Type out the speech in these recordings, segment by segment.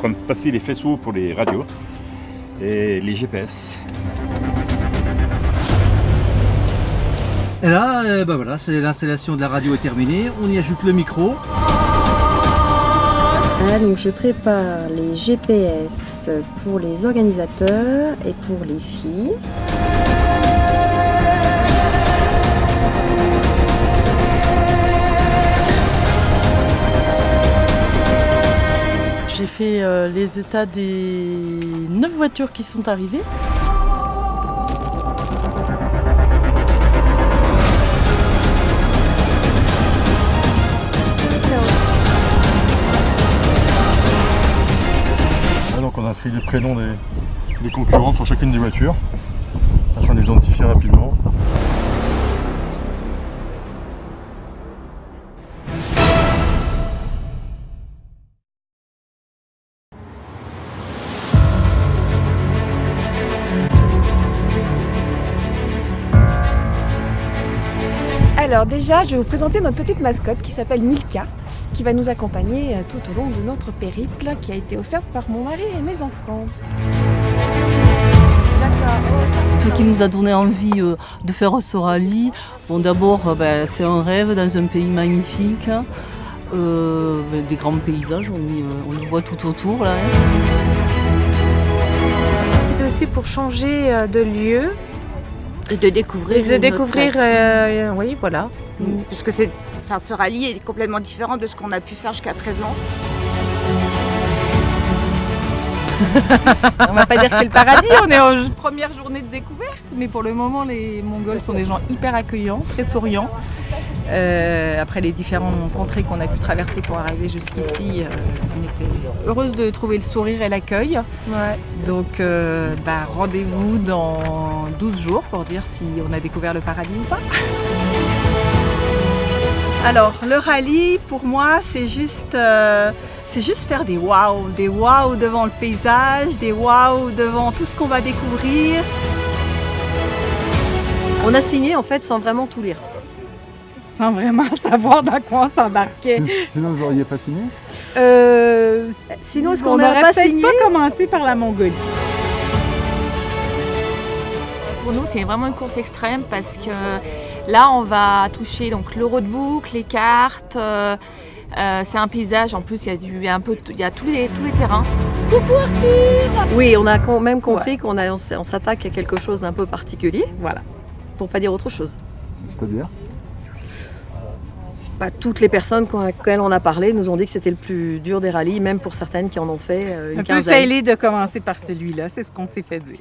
train de passer les faisceaux pour les radios et les GPS. Et là, voilà, l'installation de la radio est terminée. On y ajoute le micro. Donc je prépare les GPS pour les organisateurs et pour les filles. J'ai fait les états des 9 voitures qui sont arrivées. Donc on a inscrit les prénoms des concurrents sur chacune des voitures, afin de les identifier rapidement. Alors déjà, je vais vous présenter notre petite mascotte qui s'appelle Milka, qui va nous accompagner tout au long de notre périple, qui a été offerte par mon mari et mes enfants. Ce qui nous a donné envie de faire ce rallye, bon, d'abord c'est un rêve dans un pays magnifique, des grands paysages, on y voit tout autour là. C'était aussi pour changer de lieu. Et de découvrir. Oui, voilà. Puisque ce rallye est complètement différent de ce qu'on a pu faire jusqu'à présent. On va pas dire que c'est le paradis, on est en première journée de découverte, mais pour le moment les Mongols sont des gens hyper accueillants, très souriants. Après les différentes contrées qu'on a pu traverser pour arriver jusqu'ici, on était heureuse de trouver le sourire et l'accueil. Ouais. Donc rendez-vous dans 12 jours pour dire si on a découvert le paradis ou pas. Alors le rallye pour moi c'est juste faire des waouh devant le paysage, des waouh devant tout ce qu'on va découvrir. On a signé en fait sans vraiment tout lire. Sans vraiment savoir dans quoi on s'embarquait. Sinon vous n'auriez pas signé ? Sinon est-ce qu'on on n'aurait pas signé ? pas commencé par la Mongolie. Pour nous, c'est vraiment une course extrême parce que là, on va toucher donc le roadbook, les cartes. C'est un paysage. En plus, il y a tous les terrains. Coucou Arthur. Oui, on a quand même compris qu'on s'attaque à quelque chose d'un peu particulier. Voilà. Pour pas dire autre chose. C'est-à-dire ? Toutes les personnes auxquelles on a parlé nous ont dit que c'était le plus dur des rallyes, même pour certaines qui en ont fait une quinzaine. Un peu failli de commencer par celui-là, c'est ce qu'on s'est fait dire.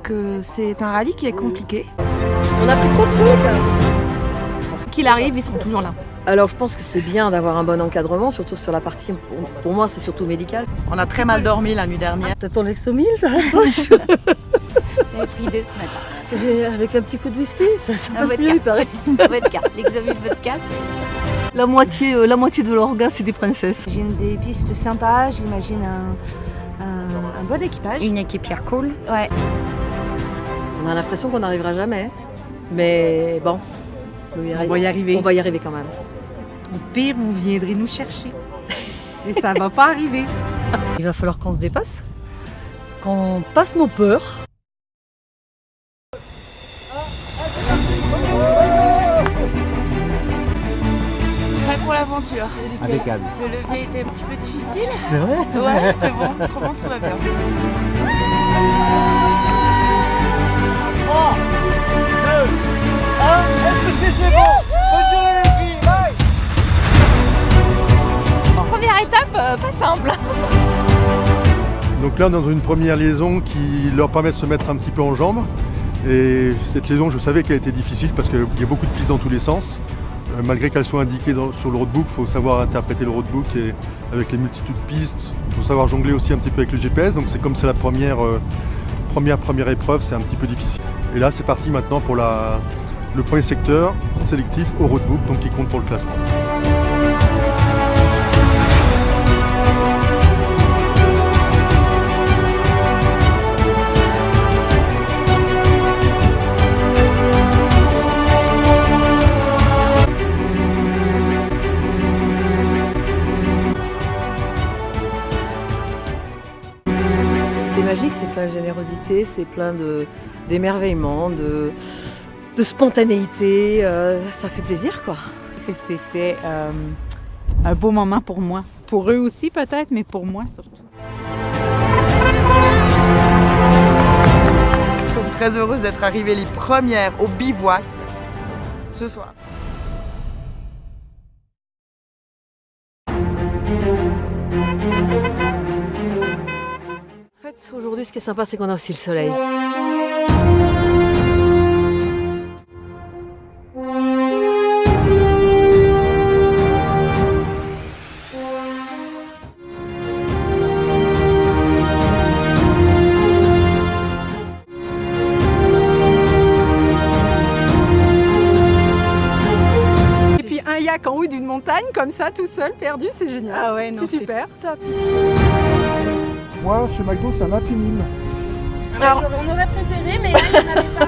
Que c'est un rallye qui est compliqué. On a plus trop de trucs. Ce qu'il arrive, ils sont toujours là. Alors je pense que c'est bien d'avoir un bon encadrement, surtout sur la partie, pour moi c'est surtout médical. On a très mal dormi la nuit dernière. T'as ton Lexomil dans la poche? J'avais pris 2 ce matin. Et avec un petit coup de whisky, ça passe vodka. mieux il paraît. Vodka, l'examen de vodka. La moitié de l'orga c'est des princesses. J'imagine des pistes sympas, j'imagine un bon équipage. Une équipière cool. Ouais. On a l'impression qu'on n'arrivera jamais, mais bon, On va y arriver. On va y arriver quand même. Au pire, vous viendrez nous chercher. Et ça va pas arriver. Il va falloir qu'on se dépasse, qu'on passe nos peurs. Prêt pour l'aventure. Impeccable. Le lever était un petit peu difficile. C'est vrai ? Ouais, mais bon, autrement tout va bien. 3, 2, 1, est-ce que c'est bon? Bonne journée les filles, bye. Première étape, pas simple. Donc là, on est dans une première liaison qui leur permet de se mettre un petit peu en jambes. Et cette liaison, je savais qu'elle était difficile parce qu'il y a beaucoup de pistes dans tous les sens. Malgré qu'elles soient indiquées sur le roadbook, il faut savoir interpréter le roadbook et avec les multitudes de pistes. Il faut savoir jongler aussi un petit peu avec le GPS. Donc c'est comme c'est la première épreuve, c'est un petit peu difficile. Et là, c'est parti maintenant pour le premier secteur sélectif au roadbook, donc qui compte pour le classement. C'est magique, c'est plein de générosité, c'est plein d'émerveillement, de spontanéité. Ça fait plaisir, quoi. Que c'était un beau moment pour moi. Pour eux aussi peut-être, mais pour moi surtout. Nous sommes très heureuses d'être arrivées les premières au bivouac ce soir. En fait, aujourd'hui, ce qui est sympa, c'est qu'on a aussi le soleil. Et puis un yak en haut d'une montagne, comme ça, tout seul, perdu, c'est génial. Ah ouais, non, c'est super. top. Moi, chez McDo, c'est un Happy Meal. Alors, on aurait préféré, mais là, il n'y en avait pas.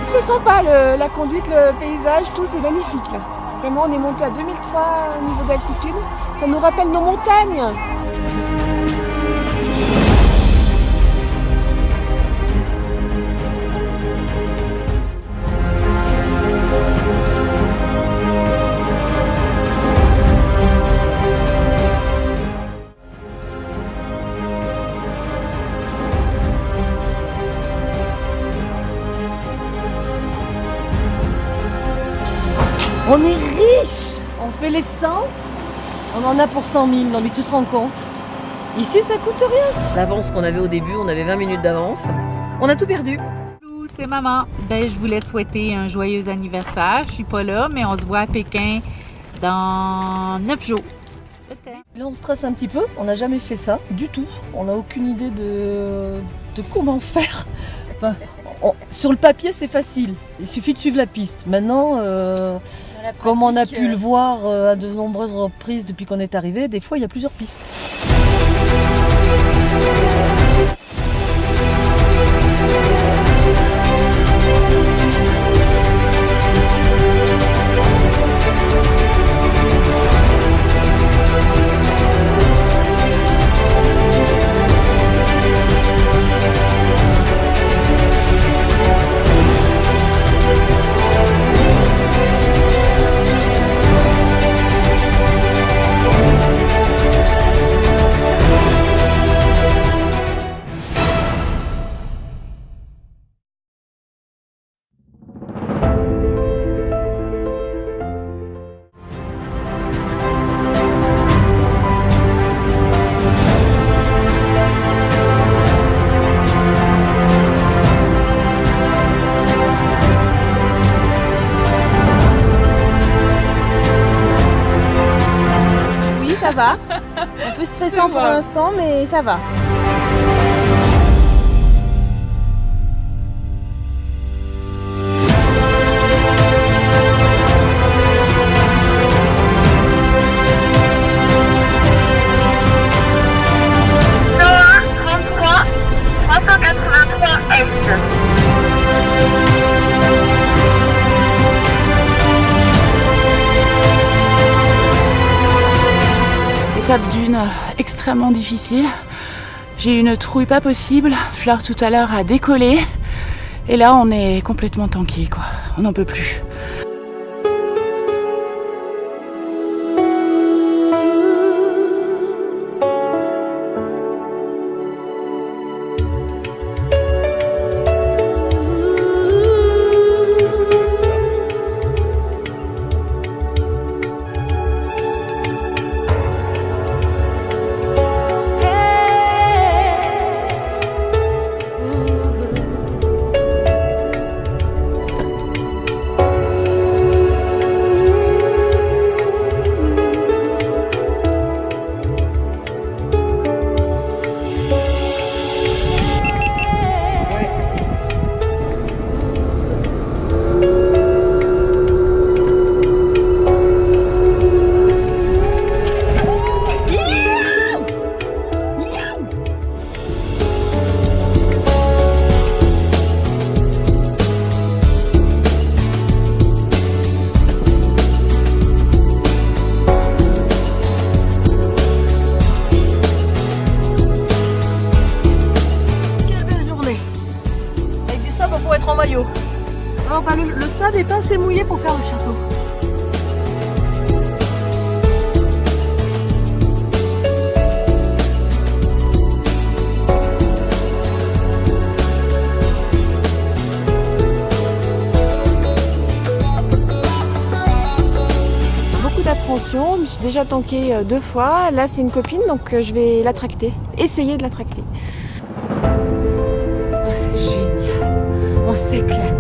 C'est sympa la conduite, le paysage, tout c'est magnifique là. Vraiment on est monté à 2003 au niveau d'altitude. Ça nous rappelle nos montagnes. On est riche. On fait l'essence, on en a pour 100 000, non mais tu te rends compte? Ici ça coûte rien. L'avance qu'on avait au début, on avait 20 minutes d'avance. On a tout perdu. Bonjour, c'est maman. Je voulais te souhaiter un joyeux anniversaire. Je suis pas là, mais on se voit à Pékin dans 9 jours. Là on stresse un petit peu, on n'a jamais fait ça du tout. On n'a aucune idée de comment faire. Enfin, sur le papier c'est facile, il suffit de suivre la piste. Maintenant, comme on a pu le voir à de nombreuses reprises depuis qu'on est arrivé, des fois il y a plusieurs pistes. Ça va. Un peu stressant pour l'instant, mais ça va. Étape d'une extrêmement difficile. J'ai eu une trouille pas possible. Fleur tout à l'heure a décollé. Et là on est complètement tanké quoi. On n'en peut plus. Non, pas le sable n'est pas assez mouillé pour faire le château. D'appréhension, je me suis déjà tankée 2 fois. Là, c'est une copine, donc je vais la tracter. Essayer de la tracter. Oh, c'est génial. On s'éclate.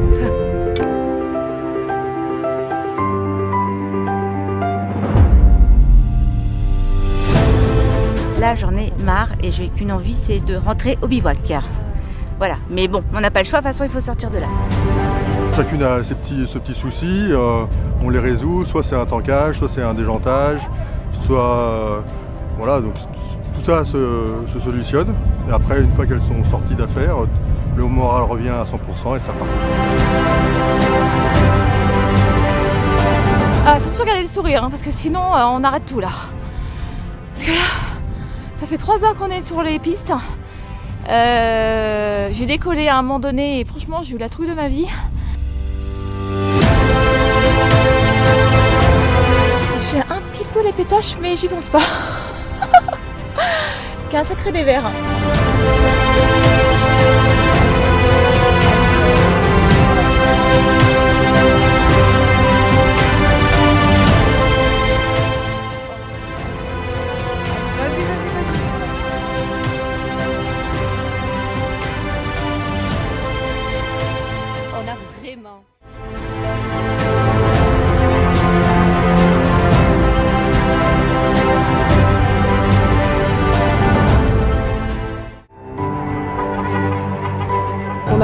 Là, j'en ai marre et j'ai qu'une envie, c'est de rentrer au bivouac. Voilà. Mais bon, on n'a pas le choix. De toute façon, il faut sortir de là. Chacune a ce petit souci, on les résout, soit c'est un tankage, soit c'est un déjantage, soit... voilà, donc tout ça se solutionne. Et après, une fois qu'elles sont sorties d'affaires, le moral revient à 100% et ça part. Ah, faut surtout garder le sourire, hein, parce que sinon, on arrête tout là. Parce que là, ça fait 3 heures qu'on est sur les pistes. J'ai décollé à un moment donné et franchement, j'ai eu la trouille de ma vie. Je fais un petit peu les pétaches, mais j'y pense pas. Parce qu'il y a un sacré dévers. On a vraiment...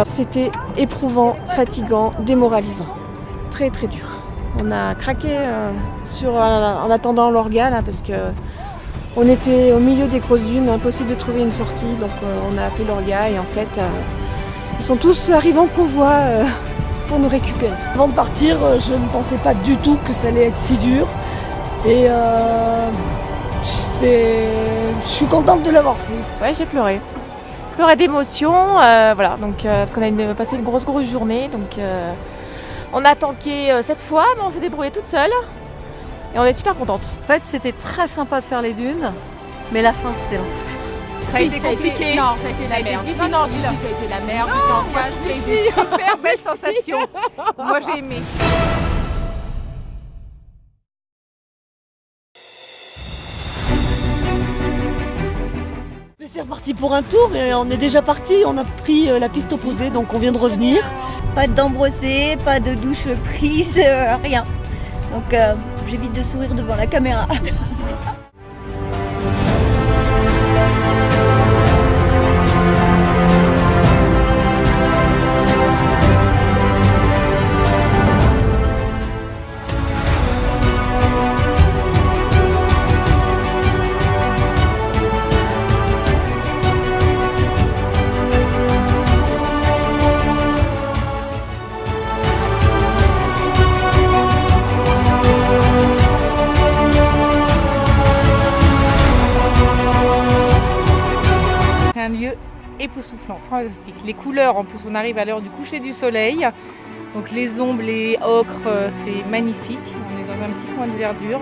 C'était éprouvant, fatigant, démoralisant. Très très dur. On a craqué en attendant l'orga là, parce que on était au milieu des grosses dunes, impossible de trouver une sortie, donc on a appelé l'orga et en fait ils sont tous arrivés en convoi pour nous récupérer. Avant de partir, je ne pensais pas du tout que ça allait être si dur et je suis contente de l'avoir fait. Ouais, j'ai pleuré. Pleurer d'émotion, voilà, donc, parce qu'on a passé une grosse journée, donc on a tanké 7 fois, mais on s'est débrouillé toute seule et on est super contente. En fait, c'était très sympa de faire les dunes, mais la fin, c'était l'enfer. Ça a été compliqué. Non, ça a été la merde. Non, ça a été la merde. Moi, j'ai des super belles sensations. Moi, j'ai aimé. C'est reparti pour un tour et on est déjà parti, on a pris la piste opposée, donc on vient de revenir. Pas de dents brossées, pas de douche prise, rien. Donc j'évite de sourire devant la caméra. Un lieu époustouflant, fantastique. Les couleurs, en plus on arrive à l'heure du coucher du soleil, donc les ombres, les ocres, c'est magnifique. On est dans un petit coin de verdure.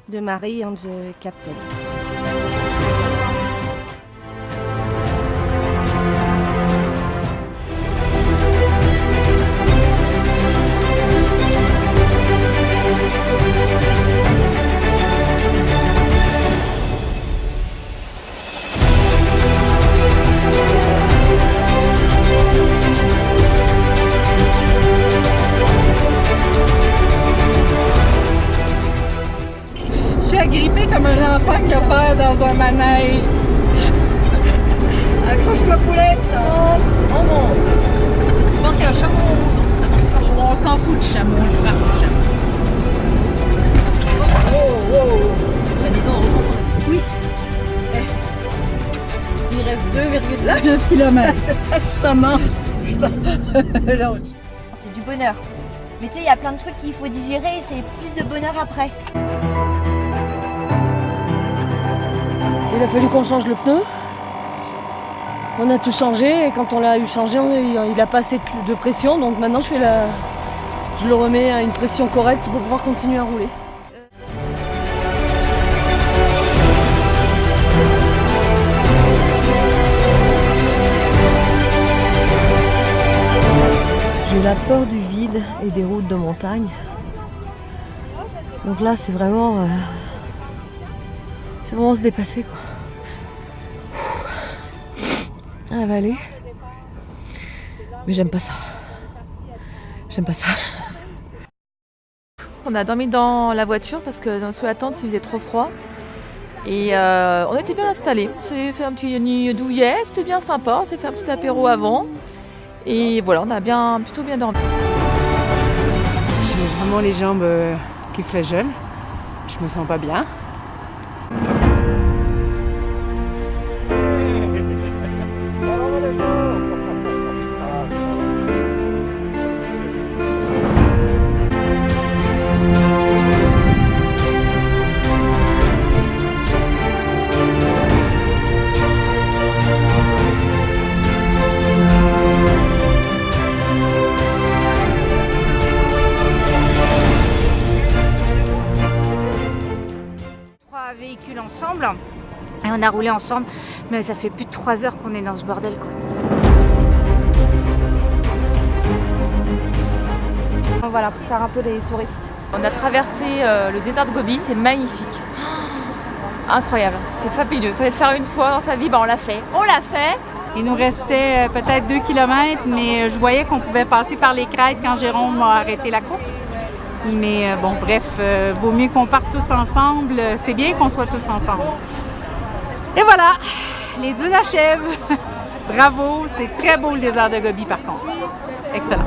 De Marie and the Captain. Je suis agrippée comme un enfant qui a peur dans un manège. Accroche-toi poulette, on monte. Je pense qu'il y a un chameau. On s'en fout du chameau. 9 km. Justement. C'est du bonheur. Mais tu sais, il y a plein de trucs qu'il faut digérer et c'est plus de bonheur après. Il a fallu qu'on change le pneu. On a tout changé et quand on l'a eu changé, il a pas assez de pression. Donc maintenant, je le remets à une pression correcte pour pouvoir continuer à rouler. J'ai la peur du vide et des routes de montagne. Donc là, c'est vraiment se dépasser, quoi. À avaler. Mais j'aime pas ça. J'aime pas ça. On a dormi dans la voiture parce que sous la tente il faisait trop froid. Et on était bien installés. On s'est fait un petit nid douillet, c'était bien sympa. On s'est fait un petit apéro avant. Et voilà, on a plutôt bien dormi. J'ai vraiment les jambes qui flageolent. Je me sens pas bien. Véhicules ensemble et on a roulé ensemble, mais ça fait plus de 3 heures qu'on est dans ce bordel, quoi. Voilà, pour faire un peu les touristes. On a traversé le désert de Gobi, c'est magnifique. Incroyable, c'est fabuleux. Il fallait le faire une fois dans sa vie, on l'a fait. On l'a fait. Il nous restait peut-être 2 km, mais je voyais qu'on pouvait passer par les crêtes quand Jérôme a arrêté la course. Mais bon, bref, vaut mieux qu'on parte tous ensemble. C'est bien qu'on soit tous ensemble. Et voilà, les dunes achèvent. Bravo, c'est très beau le désert de Gobi par contre. Excellent.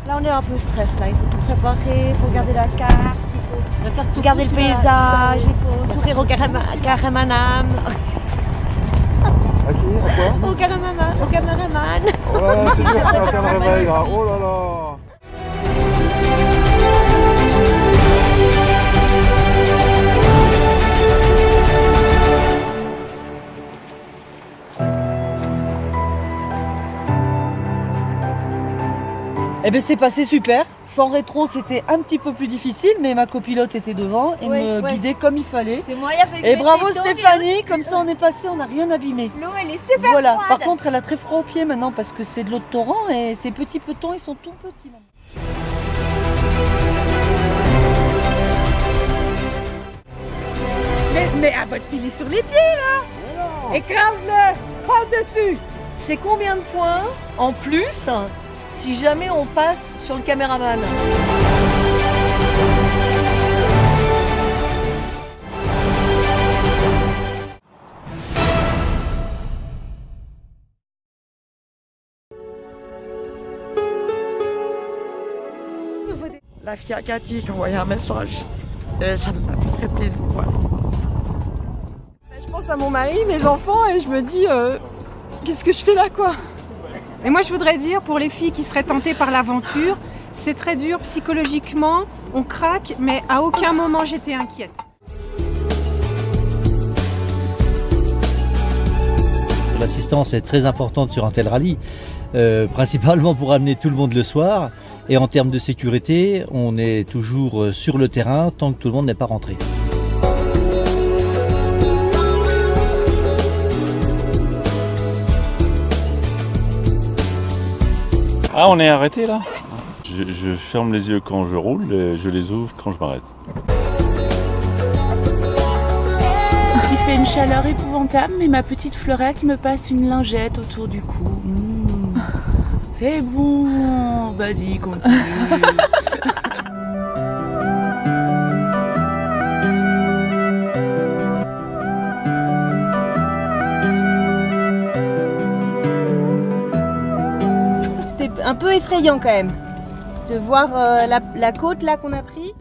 Là, on est un peu stress. Là, il faut tout préparer, il faut regarder la carte, il faut regarder le paysage, il faut sourire au cameraman. À qui? À quoi? Au cameraman. Ouais, c'est dur, c'est un caméraman là. Oh là là. Eh bien, c'est passé super. Sans rétro, c'était un petit peu plus difficile, mais ma copilote était devant et me guidait comme il fallait. C'est moi, il a fait Et bravo Stéphanie, comme ça on est passé, on n'a rien abîmé. L'eau, elle est super Voilà. froide. Par contre, elle a très froid aux pieds maintenant parce que c'est de l'eau de torrent et ces petits petons, ils sont tout petits maintenant. Mais abote-t-il sur les pieds là? Écrase-le! Passe dessus! C'est combien de points en plus si jamais on passe sur le caméraman? La fille à Cathy qui a envoyé un message. Et ça nous a fait très plaisir. Voilà. Je pense à mon mari, mes enfants et je me dis qu'est-ce que je fais là quoi? Et moi, je voudrais dire, pour les filles qui seraient tentées par l'aventure, c'est très dur psychologiquement, on craque, mais à aucun moment j'étais inquiète. L'assistance est très importante sur un tel rallye, principalement pour amener tout le monde le soir. Et en termes de sécurité, on est toujours sur le terrain tant que tout le monde n'est pas rentré. Ah, on est arrêté là? Je ferme les yeux quand je roule et je les ouvre quand je m'arrête. Il fait une chaleur épouvantable, mais ma petite fleurette me passe une lingette autour du cou. C'est bon, vas-y, continue. C'était un peu effrayant quand même de voir la côte là qu'on a pris.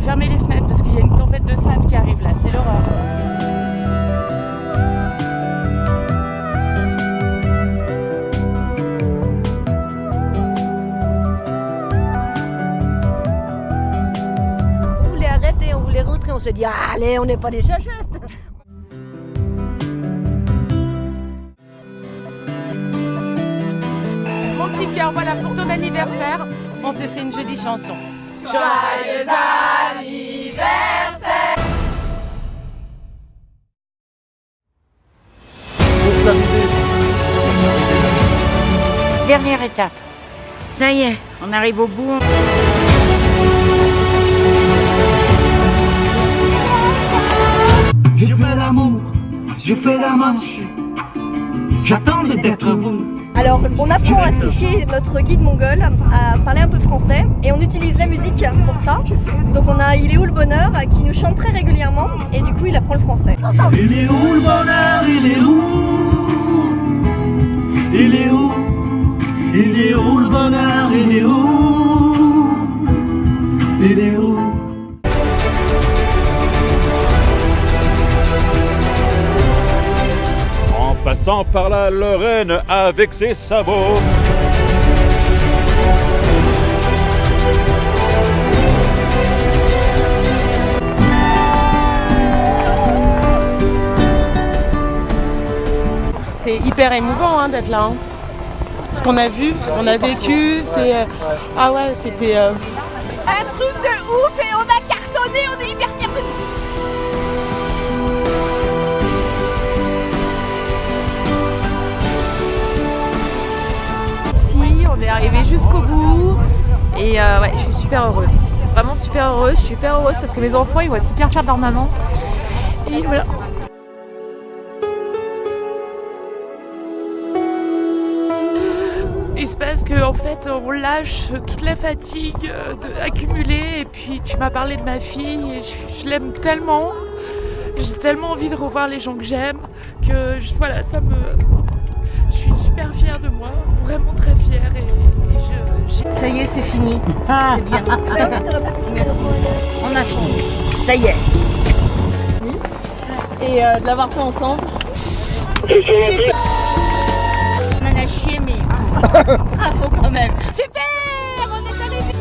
Fermez les fenêtres parce qu'il y a une tempête de sable qui arrive là, c'est l'horreur. On voulait arrêter, on voulait rentrer, on s'est dit allez, on n'est pas des chachettes. Mon petit cœur, voilà pour ton anniversaire, on te fait une jolie chanson. Joyeux anniversaire! Dernière étape. Ça y est, on arrive au bout. Je fais l'amour, je fais la manche. J'attends d'être vous. Alors, on apprend à switcher notre guide mongol, à parler un peu français, et on utilise la musique pour ça. Donc on a Il est où le bonheur qui nous chante très régulièrement, et du coup il apprend le français. Il est où le bonheur? Il est où? Il est où? Il est où le bonheur? Il est où? Il est où? En passant par la Lorraine avec ses sabots. C'est hyper émouvant hein, d'être là. Hein. Ce qu'on a vu, ce qu'on a vécu, c'est... Ah ouais, c'était... Un truc de ouf et on a cartonné, on est hyper fiers de nous. On est arrivé jusqu'au bout et ouais, je suis super heureuse. Vraiment super heureuse. Je suis hyper heureuse parce que mes enfants ils vont être hyper fiers de leur maman. Et voilà. Il se passe qu'en fait on lâche toute la fatigue accumulée et puis tu m'as parlé de ma fille et je l'aime tellement. J'ai tellement envie de revoir les gens que j'aime que voilà, ça me... Je suis super fière de moi, vraiment très fière et Ça y est, c'est fini. C'est bien. On a fini. Ça y est. Et de l'avoir fait ensemble. On en a chié, mais bravo quand même. Super, on est arrivé.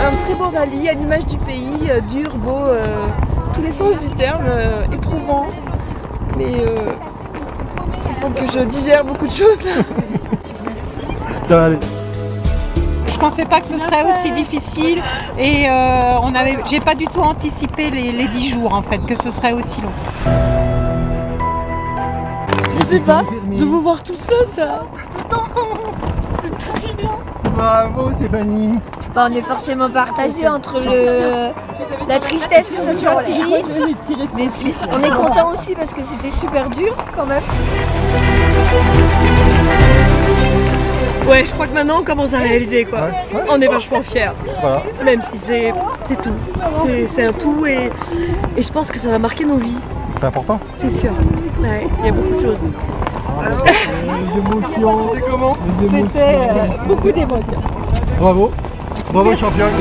Un très beau rallye à l'image du pays, dur, beau, tous les sens du terme, éprouvant. Mais il faut que je digère beaucoup de choses. Ça va aller. Je pensais pas que ce serait aussi difficile et j'ai pas du tout anticipé les 10 jours en fait, que ce serait aussi long. Je sais pas, de vous voir tous là, ça... C'est tout fini. Bravo Stéphanie. Bah, on est forcément partagé entre la tristesse que ça soit fini, mais on est content aussi parce que c'était super dur quand même. Ouais, je crois que maintenant on commence à réaliser quoi. Ouais. On est vachement fiers. Voilà. Même si c'est tout. C'est un tout et je pense que ça va marquer nos vies. C'est important. C'est sûr. Ouais, il y a beaucoup de choses. Alors, les émotions. C'était comment? C'était beaucoup d'émotions. Bravo. Bravo championne.